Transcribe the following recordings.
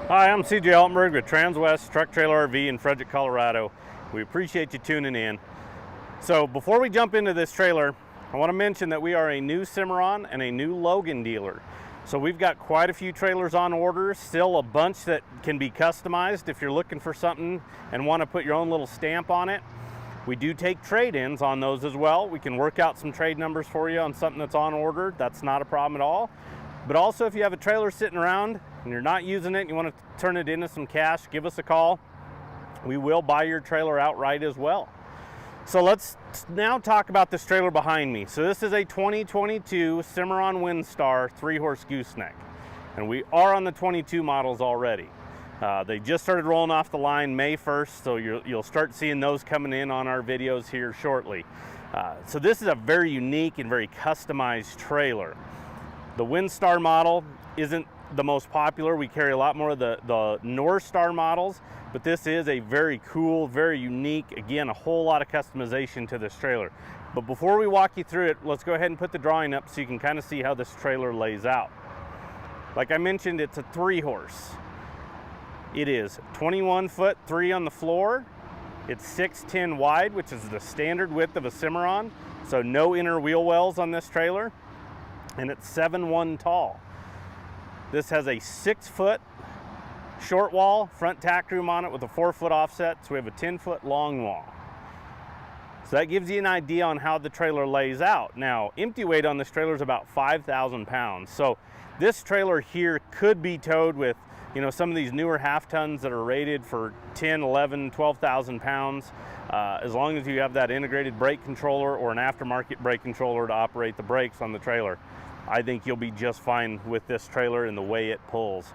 Hi, I'm CJ Altenberg with Transwest Truck Trailer RV in Frederick, Colorado. We appreciate you tuning in. So before we jump into this trailer, I want to mention that we are a new Cimarron and a new Logan dealer. So we've got quite a few trailers on order, still a bunch that can be customized if you're looking for something and want to put your own little stamp on it. We do take trade-ins on those as well. We can work out some trade numbers for you on something that's on order. That's not a problem at all. But also, if you have a trailer sitting around and you're not using it and you want to turn it into some cash, give us a call. We will buy your trailer outright as well. So let's now talk about this trailer behind me. So this is a 2022 Cimarron Windstar 3-horse gooseneck. And we are on the 22 models already. They just started rolling off the line May 1st, so you'll start seeing those coming in on our videos here shortly. So this is a very unique and very customized trailer. The Windstar model isn't the most popular. We carry a lot more of the Northstar models, but this is a very cool, very unique, again, a whole lot of customization to this trailer. But before we walk you through it, let's go ahead and put the drawing up so you can kind of see how this trailer lays out. Like I mentioned, it's a 3-horse. It is 21 foot 3 on the floor. It's 6'10" wide, which is the standard width of a Cimarron, so no inner wheel wells on this trailer. And it's 7'1" tall. This has a 6-foot short wall, front tack room on it with a 4-foot offset, so we have a 10-foot long wall. So that gives you an idea on how the trailer lays out. Now, empty weight on this trailer is about 5,000 pounds. So this trailer here could be towed with, you know, some of these newer half tons that are rated for 10, 11, 12,000 pounds. As long as you have that integrated brake controller or an aftermarket brake controller to operate the brakes on the trailer, I think you'll be just fine with this trailer and the way it pulls.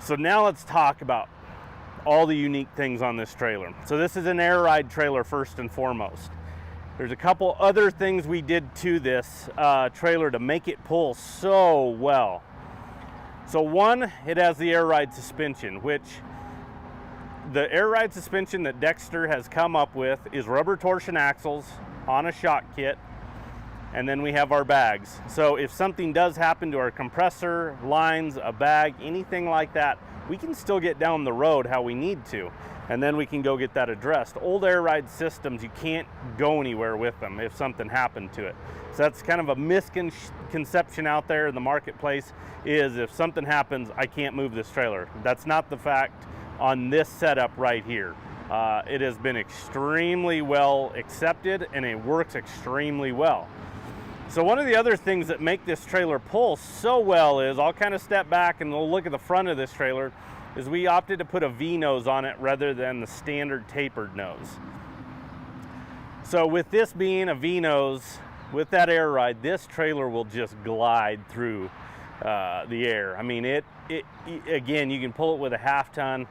So now let's talk about all the unique things on this trailer. So this is an air ride trailer first and foremost. There's a couple other things we did to this trailer to make it pull so well. So one, it has the air ride suspension, which the air ride suspension that Dexter has come up with is rubber torsion axles on a shock kit, and then we have our bags. So if something does happen to our compressor, lines, a bag, anything like that, we can still get down the road how we need to, and then we can go get that addressed. Old air ride systems, you can't go anywhere with them if something happened to it. So that's kind of a misconception out there in the marketplace, is if something happens, I can't move this trailer. That's not the fact on this setup right here. It has been extremely well accepted and it works extremely well. So one of the other things that make this trailer pull so well is, I'll kind of step back and we'll look at the front of this trailer, is we opted to put a V-nose on it rather than the standard tapered nose. So with this being a V-nose, with that air ride, this trailer will just glide through the air. I mean, it again, you can pull it with a half ton.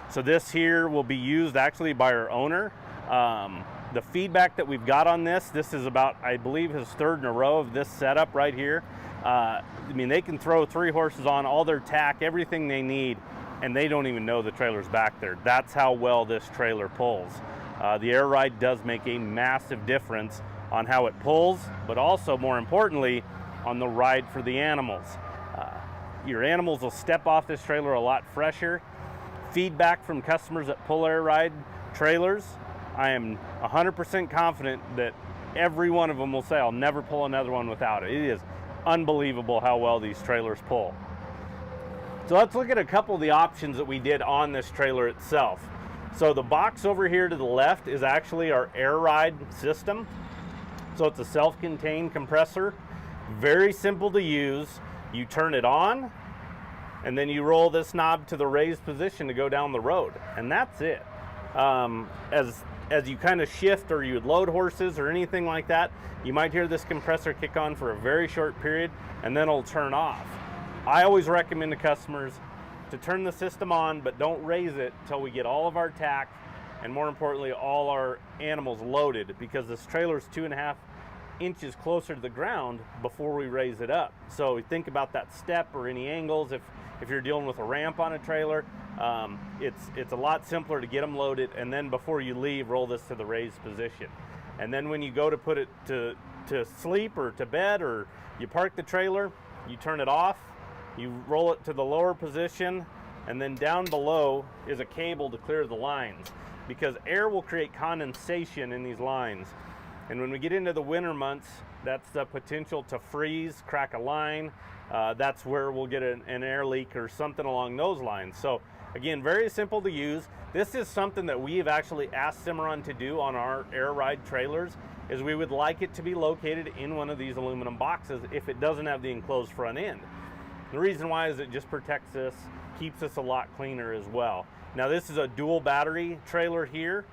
So this here will be used actually by our owner. The feedback that we've got on this is about, I believe, his 3rd in a row of this setup right here. I mean, they can throw 3 horses on, all their tack, everything they need, and they don't even know the trailer's back there. That's how well this trailer pulls. The air ride does make a massive difference on how it pulls, but also, more importantly, on the ride for the animals. Your animals will step off this trailer a lot fresher. Feedback from customers that pull air ride trailers, I am 100% confident that every one of them will say, I'll never pull another one without it. It is unbelievable how well these trailers pull. So let's look at a couple of the options that we did on this trailer itself. So the box over here to the left is actually our air ride system. So it's a self-contained compressor, very simple to use. You turn it on, and then you roll this knob to the raised position to go down the road, and that's it. As you kind of shift or you would load horses or anything like that, you might hear this compressor kick on for a very short period, and then it'll turn off. I always recommend to customers to turn the system on, but don't raise it till we get all of our tack, and more importantly, all our animals loaded, because this trailer is 2.5 inches closer to the ground before we raise it up. So think about that step or any angles. If you're dealing with a ramp on a trailer, it's a lot simpler to get them loaded, and then before you leave, roll this to the raised position. And then when you go to put it to sleep or to bed, or you park the trailer, you turn it off, you roll it to the lower position, and then down below is a cable to clear the lines, because air will create condensation in these lines. And when we get into the winter months, that's the potential to freeze, crack a line. That's where we'll get an air leak or something along those lines. So again, very simple to use. This is something that we've actually asked Cimarron to do on our air ride trailers, is we would like it to be located in one of these aluminum boxes if it doesn't have the enclosed front end. The reason why is it just protects us, keeps us a lot cleaner as well. Now this is a dual battery trailer here.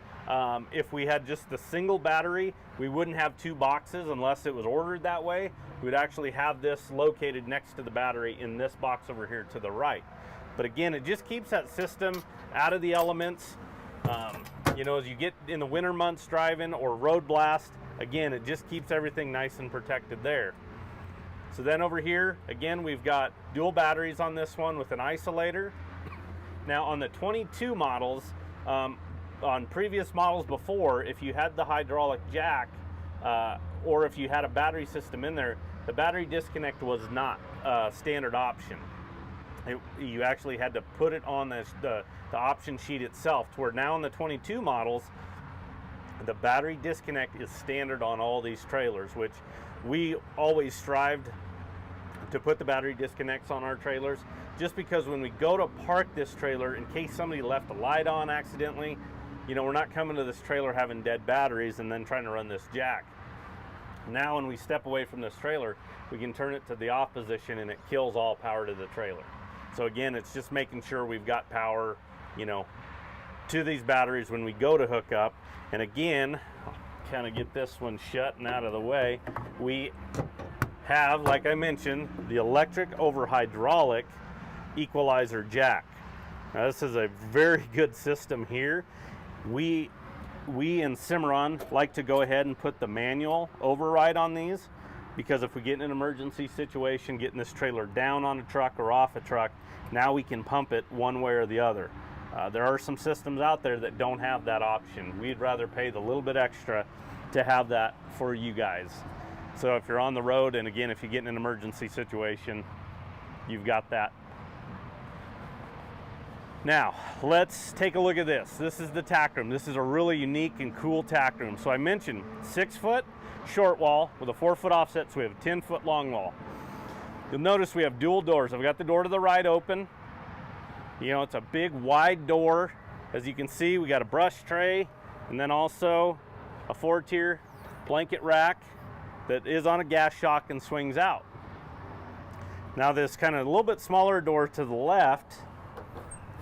If we had just the single battery, we wouldn't have two boxes unless it was ordered that way. We'd actually have this located next to the battery in this box over here to the right. But again, it just keeps that system out of the elements. You know, as you get in the winter months driving or road blast, again, it just keeps everything nice and protected there. So then over here, again, we've got dual batteries on this one with an isolator. Now on the 22 models, on previous models before, if you had the hydraulic jack or if you had a battery system in there, the battery disconnect was not a standard option. You actually had to put it on the option sheet itself, to where now in the 22 models, the battery disconnect is standard on all these trailers, which we always strived to put the battery disconnects on our trailers, just because when we go to park this trailer, in case somebody left a light on accidentally, you know, we're not coming to this trailer having dead batteries and then trying to run this jack. Now when we step away from this trailer, we can turn it to the off position and it kills all power to the trailer. So again, it's just making sure we've got power, you know, to these batteries when we go to hook up. And again, kind of get this one shut and out of the way, we have, like I mentioned, the electric over hydraulic equalizer jack. Now this is a very good system here. We in Cimarron like to go ahead and put the manual override on these, because if we get in an emergency situation, getting this trailer down on a truck or off a truck, now we can pump it one way or the other. There are some systems out there that don't have that option. We'd rather pay the little bit extra to have that for you guys. So if you're on the road, and again, if you get in an emergency situation, you've got that. Now, let's take a look at this. This is the tack room. This is a really unique and cool tack room. So I mentioned 6-foot short wall with a 4-foot offset, so we have a 10-foot long wall. You'll notice we have dual doors. I've got the door to the right open. You know, it's a big wide door. As you can see, we got a brush tray, and then also a 4-tier blanket rack that is on a gas shock and swings out. Now this kind of a little bit smaller door to the left,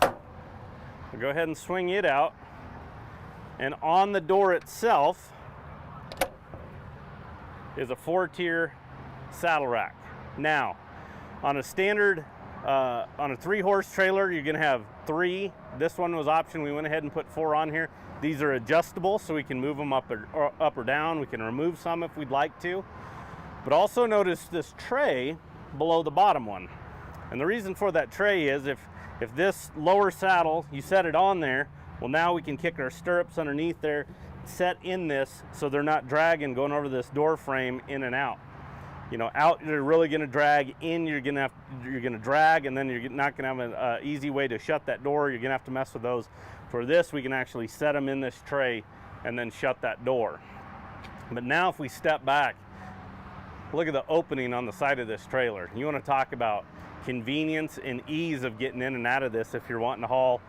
I'll go ahead and swing it out, and on the door itself is a 4-tier saddle rack. Now, on a standard, on a 3-horse trailer, you're gonna have 3. This one was option. We went ahead and put 4 on here. These are adjustable, so we can move them up or down. We can remove some if we'd like to. But also notice this tray below the bottom one. And the reason for that tray is if this lower saddle, you set it on there, well, now we can kick our stirrups underneath there, set in this, so they're not dragging going over this door frame in and out. You know, out you're really going to drag, in you're going to drag, and then you're not going to have an easy way to shut that door. You're going to have to mess with those. For this, we can actually set them in this tray and then shut that door. But now if we step back, look at the opening on the side of this trailer. You want to talk about convenience and ease of getting in and out of this if you're wanting to haul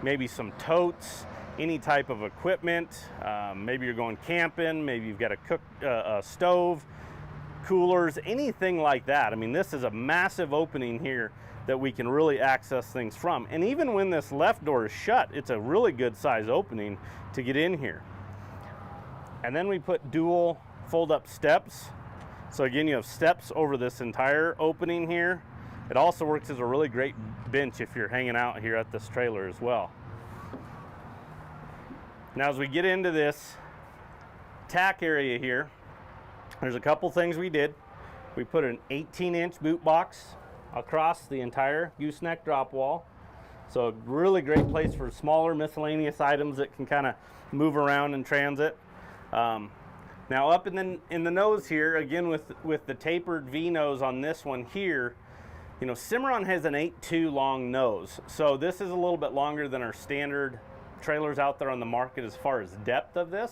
maybe some totes, any type of equipment. Maybe you're going camping, maybe you've got a stove, coolers, anything like that. I mean, this is a massive opening here that we can really access things from. And even when this left door is shut, it's a really good size opening to get in here. And then we put dual fold-up steps. So again, you have steps over this entire opening here. It also works as a really great bench if you're hanging out here at this trailer as well. Now as we get into this tack area here, there's a couple things we did. We put an 18-inch boot box across the entire gooseneck drop wall. So a really great place for smaller miscellaneous items that can kind of move around in transit. Now up in the nose here, again with the tapered V-nose on this one here, You know, Cimarron has an 8.2 long nose, so this is a little bit longer than our standard trailers out there on the market as far as depth of this.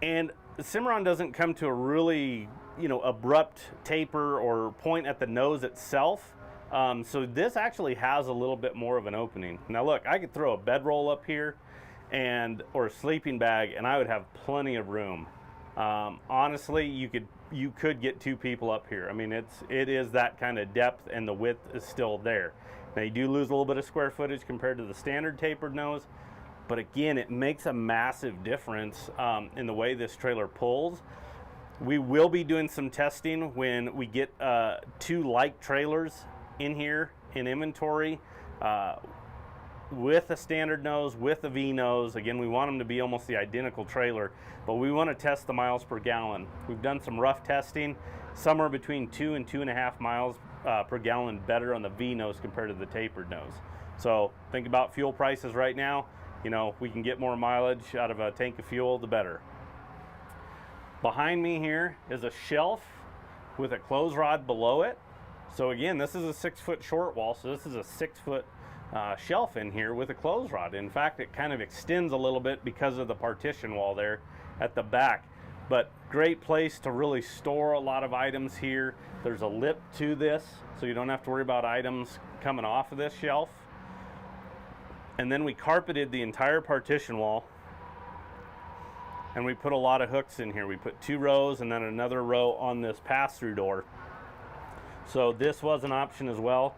And Cimarron doesn't come to a really, you know, abrupt taper or point at the nose itself. So this actually has a little bit more of an opening. Now look, I could throw a bedroll up here or a sleeping bag and I would have plenty of room. Honestly, you could get 2 people up here. I mean, it is that kind of depth, and the width is still there. Now you do lose a little bit of square footage compared to the standard tapered nose, but again, it makes a massive difference in the way this trailer pulls. We will be doing some testing when we get 2 like trailers in here in inventory with a standard nose, with a V nose. Again, we want them to be almost the identical trailer, but we want to test the miles per gallon. We've done some rough testing, somewhere between 2 and 2.5 miles per gallon better on the V nose compared to the tapered nose. So think about fuel prices right now. You know, we can get more mileage out of a tank of fuel, the better. Behind me here is a shelf with a clothes rod below it. So again, this is a 6-foot short wall, so this is a 6-foot shelf in here with a clothes rod. In fact, it kind of extends a little bit because of the partition wall there at the back. But great place to really store a lot of items here. There's a lip to this, so you don't have to worry about items coming off of this shelf. And then we carpeted the entire partition wall, and we put a lot of hooks in here. We put 2 rows and then another row on this pass-through door. So this was an option as well.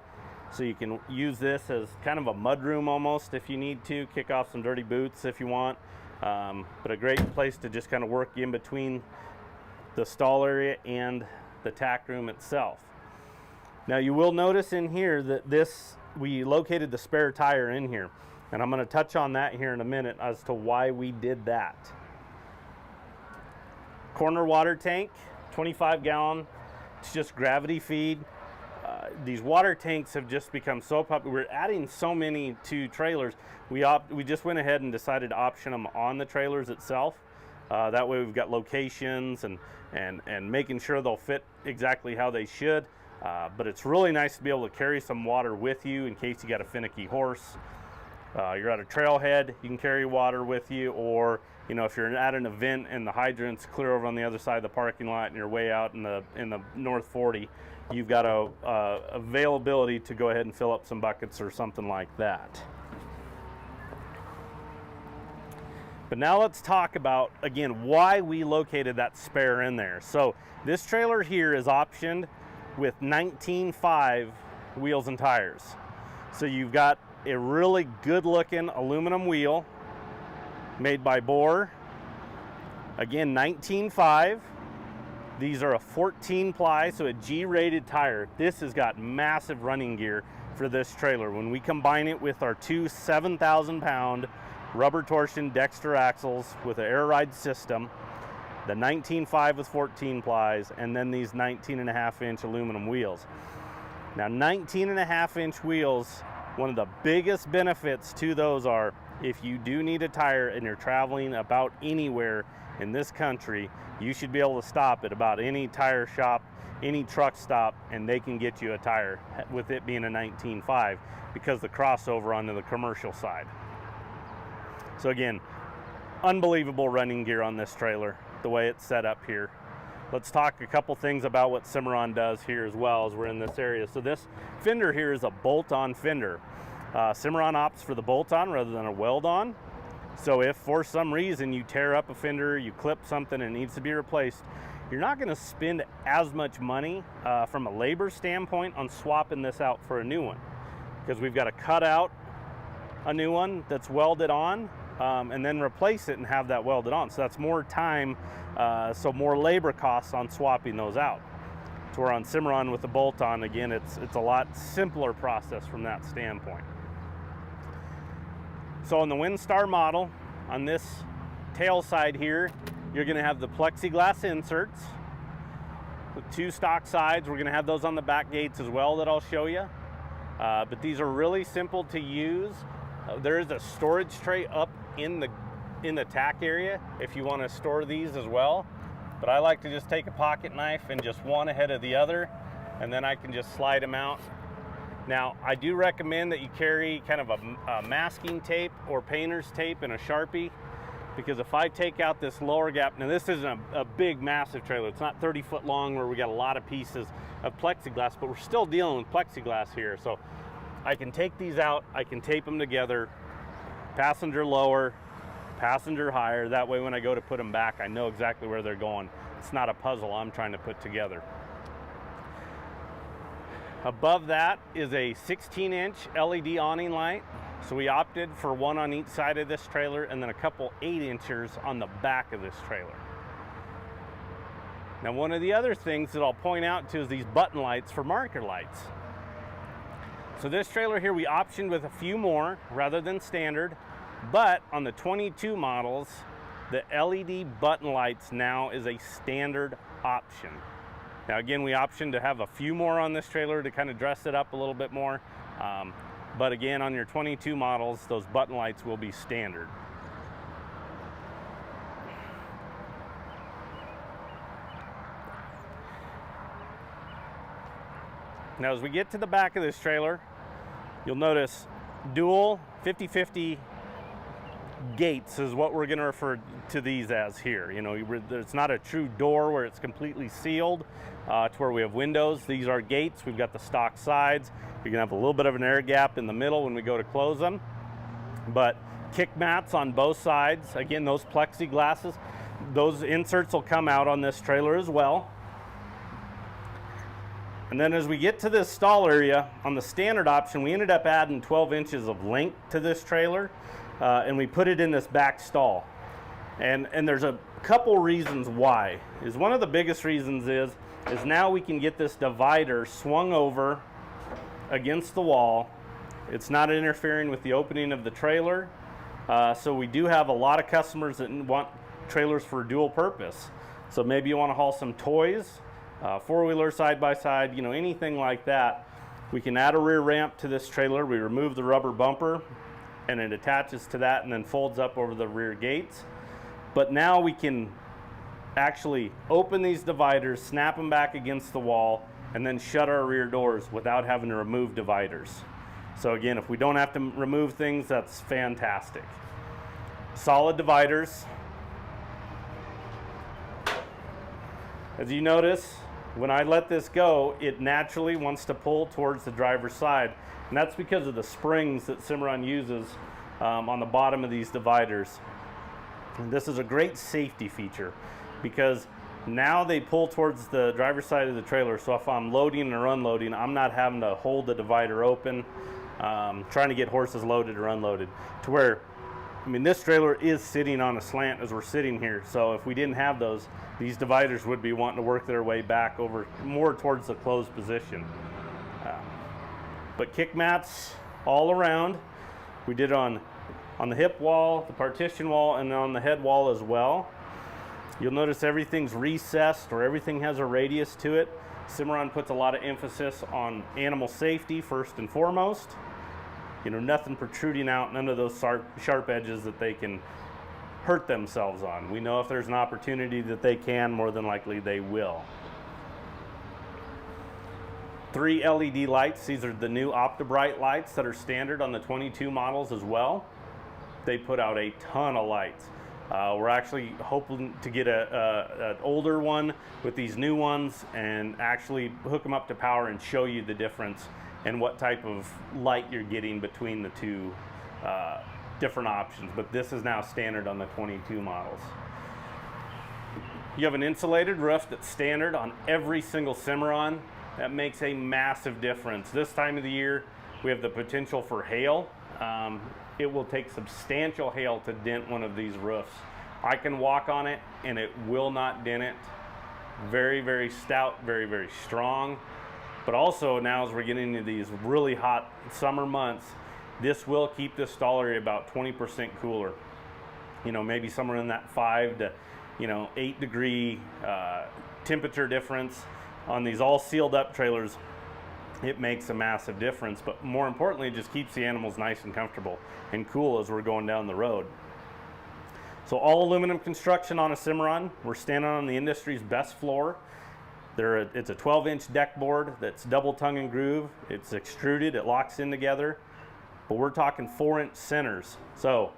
So you can use this as kind of a mud room almost if you need to, kick off some dirty boots if you want. But a great place to just kind of work in between the stall area and the tack room itself. Now you will notice in here that we located the spare tire in here. And I'm going to touch on that here in a minute as to why we did that. Corner water tank, 25 gallon. It's just gravity feed. These water tanks have just become so popular. We're adding so many to trailers. We just went ahead and decided to option them on the trailers itself. That way we've got locations and making sure they'll fit exactly how they should. But it's really nice to be able to carry some water with you in case you got a finicky horse. You're at a trailhead, you can carry water with you, or you know, if you're at an event and the hydrant's clear over on the other side of the parking lot and you're way out in the North 40, you've got availability to go ahead and fill up some buckets or something like that. But now let's talk about, again, why we located that spare in there. So this trailer here is optioned with 19.5 wheels and tires. So you've got a really good looking aluminum wheel made by Bohr. Again, 19.5. These are a 14 ply, so a G-rated tire. This has got massive running gear for this trailer. When we combine it with our 2 7,000-pound rubber torsion Dexter axles with an air ride system, the 19.5 with 14 plies, and then these 19.5-inch aluminum wheels. Now 19.5-inch wheels, one of the biggest benefits to those are if you do need a tire and you're traveling about anywhere in this country, you should be able to stop at about any tire shop, any truck stop, and they can get you a tire with it being a 19.5 because the crossover onto the commercial side. So again, unbelievable running gear on this trailer, the way it's set up here. Let's talk a couple things about what Cimarron does here as well as we're in this area. So this fender here is a bolt-on fender. Cimarron opts for the bolt-on rather than a weld-on. So if for some reason you tear up a fender, you clip something and it needs to be replaced, you're not going to spend as much money from a labor standpoint on swapping this out for a new one, because we've got to cut out a new one that's welded on and then replace it and have that welded on. So that's more time, so more labor costs on swapping those out. So we're on Cimarron with the bolt-on. Again, it's a lot simpler process from that standpoint. So on the Windstar model, on this tail side here, you're going to have the plexiglass inserts with 2 stock sides. We're going to have those on the back gates as well that I'll show you. But these are really simple to use. There is a storage tray up in the tack area if you want to store these as well. But I like to just take a pocket knife and just one ahead of the other and then I can just slide them out. Now, I do recommend that you carry kind of a masking tape or painter's tape and a Sharpie, because if I take out this lower gap, now this isn't a big, massive trailer. It's not 30 foot long where we got a lot of pieces of plexiglass, but we're still dealing with plexiglass here. So I can take these out, I can tape them together, passenger lower, passenger higher. That way when I go to put them back, I know exactly where they're going. It's not a puzzle I'm trying to put together. Above that is a 16-inch LED awning light. So we opted for one on each side of this trailer and then a couple 8-inchers on the back of this trailer. Now, one of the other things that I'll point out too is these button lights for marker lights. So this trailer here we optioned with a few more rather than standard, but on the 22 models, the LED button lights now is a standard option. Now again, we optioned to have a few more on this trailer to kind of dress it up a little bit more. But again, on your 22 models, those button lights will be standard. Now as we get to the back of this trailer, you'll notice dual 50/50 gates is what we're going to refer to these as here. You know, it's not a true door where it's completely sealed to where we have windows. These are gates. We've got the stock sides. You're going to have a little bit of an air gap in the middle when we go to close them. But kick mats on both sides. Again, those plexiglasses, those inserts will come out on this trailer as well. And then as we get to this stall area, on the standard option, we ended up adding 12 inches of length to this trailer. And we put it in this back stall. And there's a couple reasons why. One of the biggest reasons is now we can get this divider swung over against the wall. It's not interfering with the opening of the trailer. So we do have a lot of customers that want trailers for dual purpose. So maybe you want to haul some toys, four-wheeler side-by-side, you know, anything like that. We can add a rear ramp to this trailer. We remove the rubber bumper, and it attaches to that and then folds up over the rear gates. But now we can actually open these dividers, snap them back against the wall, and then shut our rear doors without having to remove dividers. So again, if we don't have to remove things, that's fantastic. Solid dividers. As you notice, when I let this go, it naturally wants to pull towards the driver's side. And that's because of the springs that Cimarron uses on the bottom of these dividers. And this is a great safety feature because now they pull towards the driver's side of the trailer. So if I'm loading or unloading, I'm not having to hold the divider open, trying to get horses loaded or unloaded. To where, I mean, this trailer is sitting on a slant as we're sitting here. So if we didn't have those, these dividers would be wanting to work their way back over more towards the closed position. But kick mats all around. We did on the hip wall, the partition wall, and on the head wall as well. You'll notice everything's recessed or everything has a radius to it. Cimarron puts a lot of emphasis on animal safety first and foremost. You know, nothing protruding out, none of those sharp edges that they can hurt themselves on. We know if there's an opportunity that they can, more than likely they will. 3 LED lights. These are the new OptiBrite lights that are standard on the 22 models as well. They put out a ton of lights. We're actually hoping to get an older one with these new ones and actually hook them up to power and show you the difference and what type of light you're getting between the two different options. But this is now standard on the 22 models. You have an insulated roof that's standard on every single Cimarron. That makes a massive difference. This time of the year, we have the potential for hail. It will take substantial hail to dent one of these roofs. I can walk on it and it will not dent it. Very, very stout, very, very strong. But also now as we're getting into these really hot summer months, this will keep this stall area about 20% cooler. You know, maybe somewhere in that 5 to 8 degree temperature difference. On these all sealed up trailers, it makes a massive difference, but more importantly, it just keeps the animals nice and comfortable and cool as we're going down the road. So all aluminum construction on a Cimarron. We're standing on the industry's best floor. It's a 12-inch deck board that's double tongue and groove. It's extruded, it locks in together, but we're talking 4-inch centers. So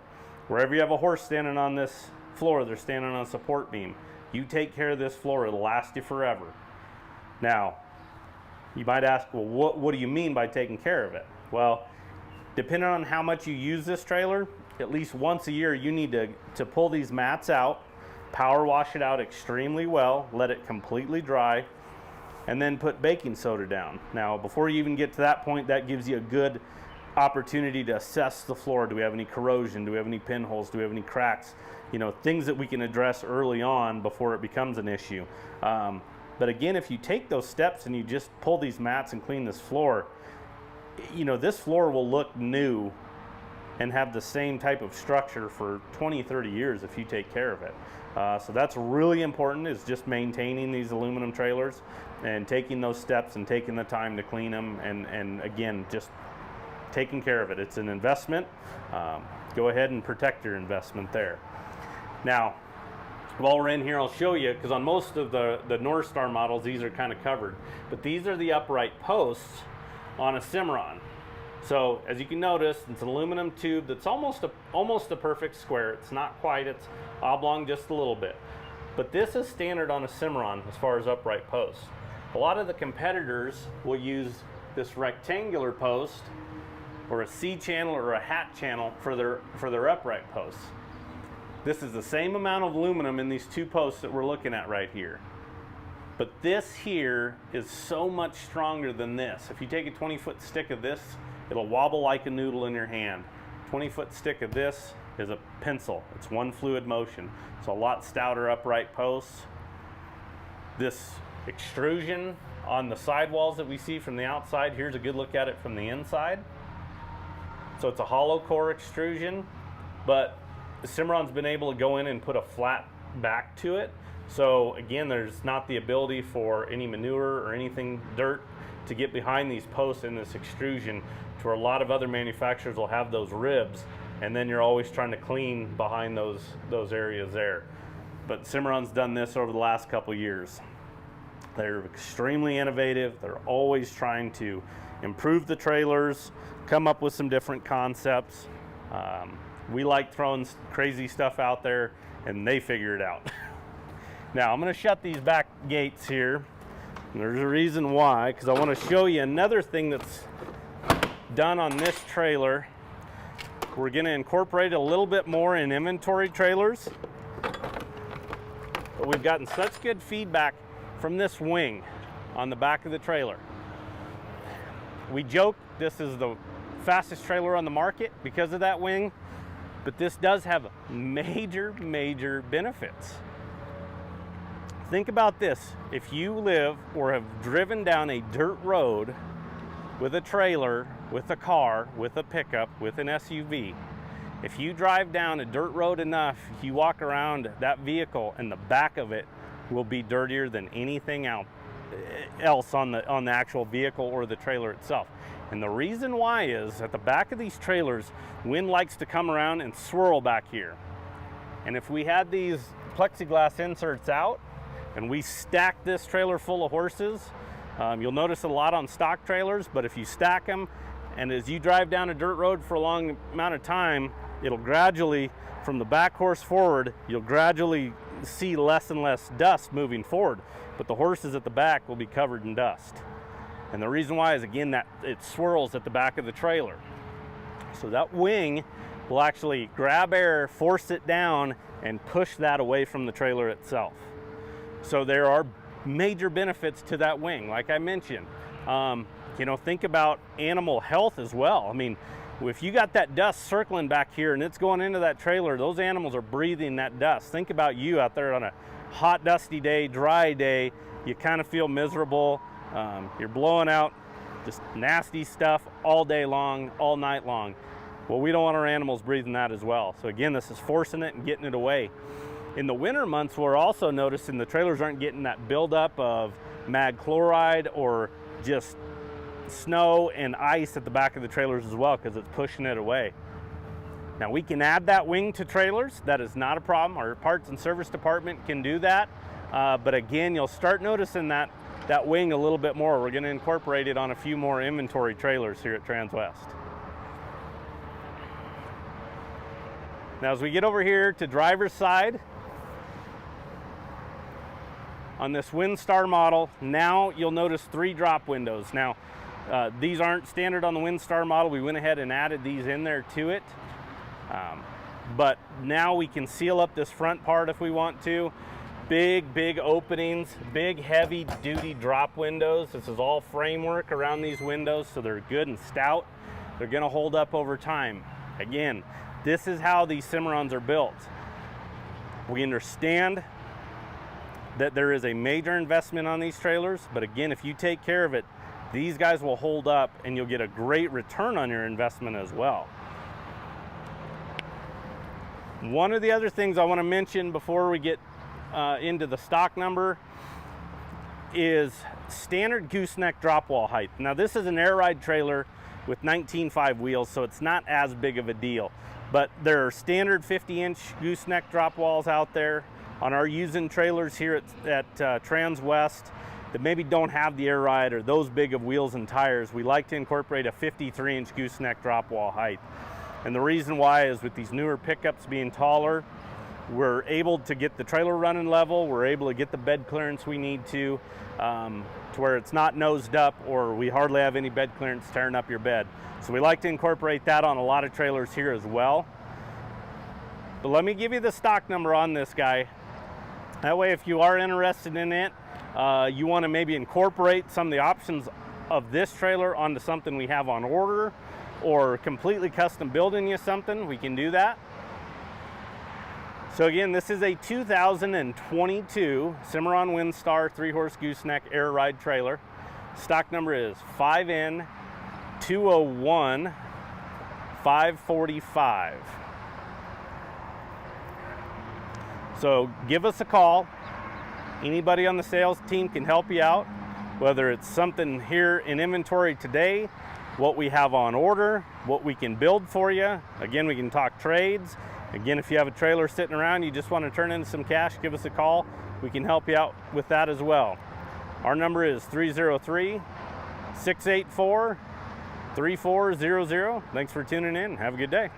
wherever you have a horse standing on this floor, they're standing on a support beam. You take care of this floor, it'll last you forever. Now, you might ask, well, what do you mean by taking care of it? Well, depending on how much you use this trailer, at least once a year you need to pull these mats out, power wash it out extremely well, let it completely dry, and then put baking soda down. Now, before you even get to that point, that gives you a good opportunity to assess the floor. Do we have any corrosion? Do we have any pinholes? Do we have any cracks? You know, things that we can address early on before it becomes an issue. But again, if you take those steps and you just pull these mats and clean this floor, you know, this floor will look new and have the same type of structure for 20, 30 years if you take care of it. So that's really important, is just maintaining these aluminum trailers and taking those steps and taking the time to clean them, and again, just taking care of it. It's an investment. Go ahead and protect your investment there. Now, while we're in here, I'll show you, because on most of the Northstar models, these are kind of covered, but these are the upright posts on a Cimarron. So as you can notice, it's an aluminum tube that's almost a perfect square. It's not quite, it's oblong just a little bit. But this is standard on a Cimarron as far as upright posts. A lot of the competitors will use this rectangular post or a C-channel or a hat channel for their upright posts. This is the same amount of aluminum in these two posts that we're looking at right here. But this here is so much stronger than this. If you take a 20-foot stick of this, it'll wobble like a noodle in your hand. 20-foot stick of this is a pencil. It's one fluid motion. It's a lot stouter upright posts. This extrusion on the sidewalls that we see from the outside, here's a good look at it from the inside. So it's a hollow core extrusion, but the Cimarron's been able to go in and put a flat back to it. So again, there's not the ability for any manure or anything, dirt, to get behind these posts in this extrusion, to where a lot of other manufacturers will have those ribs, and then you're always trying to clean behind those areas there. But Cimarron's done this over the last couple years. They're extremely innovative. They're always trying to improve the trailers, come up with some different concepts. We like throwing crazy stuff out there, and they figure it out. Now, I'm going to shut these back gates here. And there's a reason why, because I want to show you another thing that's done on this trailer. We're going to incorporate a little bit more in inventory trailers. But we've gotten such good feedback from this wing on the back of the trailer. We joke this is the fastest trailer on the market because of that wing, but this does have major benefits. Think about this. If you live or have driven down a dirt road with a trailer, with a car, with a pickup, with an SUV, if you drive down a dirt road enough, you walk around that vehicle and the back of it will be dirtier than anything else on the actual vehicle or the trailer itself. And the reason why is, at the back of these trailers, wind likes to come around and swirl back here. And if we had these plexiglass inserts out and we stack this trailer full of horses, you'll notice a lot on stock trailers, but if you stack them, and as you drive down a dirt road for a long amount of time, it'll gradually, from the back horse forward, you'll gradually see less and less dust moving forward, but the horses at the back will be covered in dust. And the reason why is, again, that it swirls at the back of the trailer. So that wing will actually grab air, force it down, and push that away from the trailer itself. So there are major benefits to that wing, like I mentioned. You know, think about animal health as well. I mean, if you got that dust circling back here and it's going into that trailer, those animals are breathing that dust. Think about you out there on a hot, dusty day, dry day. You kind of feel miserable. You're blowing out just nasty stuff all day long, all night long. Well, we don't want our animals breathing that as well. So again, this is forcing it and getting it away. In the winter months, we're also noticing the trailers aren't getting that buildup of mag chloride or just snow and ice at the back of the trailers as well, because it's pushing it away. Now, we can add that wing to trailers. That is not a problem. Our parts and service department can do that. But again, you'll start noticing that that wing a little bit more. We're going to incorporate it on a few more inventory trailers here at Transwest. Now as we get over here to driver's side, on this Windstar model, now you'll notice 3 drop windows. Now, these aren't standard on the Windstar model. We went ahead and added these in there to it. But now we can seal up this front part if we want to. Big openings, big heavy duty drop windows. This is all framework around these windows, so they're good and stout. They're gonna hold up over time. Again, this is how these Cimarrons are built. We understand that there is a major investment on these trailers, but again, if you take care of it, these guys will hold up and you'll get a great return on your investment as well. One of the other things I want to mention before we get into the stock number is standard gooseneck drop wall height. Now this is an air ride trailer with 19.5 wheels, so it's not as big of a deal, but there are standard 50-inch gooseneck drop walls out there on our using trailers here at Transwest that maybe don't have the air ride or those big of wheels and tires. We like to incorporate a 53-inch gooseneck drop wall height. And the reason why is with these newer pickups being taller, we're able to get the trailer running level, we're able to get the bed clearance we need to where it's not nosed up or we hardly have any bed clearance tearing up your bed. So we like to incorporate that on a lot of trailers here as well. But let me give you the stock number on this guy. That way, if you are interested in it, you want to maybe incorporate some of the options of this trailer onto something we have on order, or completely custom building you something, we can do that. So again, this is a 2022 Cimarron Windstar 3-horse gooseneck air ride trailer. Stock number is 5N201545. So give us a call. Anybody on the sales team can help you out, whether it's something here in inventory today, what we have on order, what we can build for you. Again, we can talk trades. Again, if you have a trailer sitting around, you just want to turn in some cash, give us a call. We can help you out with that as well. Our number is 303-684-3400. Thanks for tuning in. Have a good day.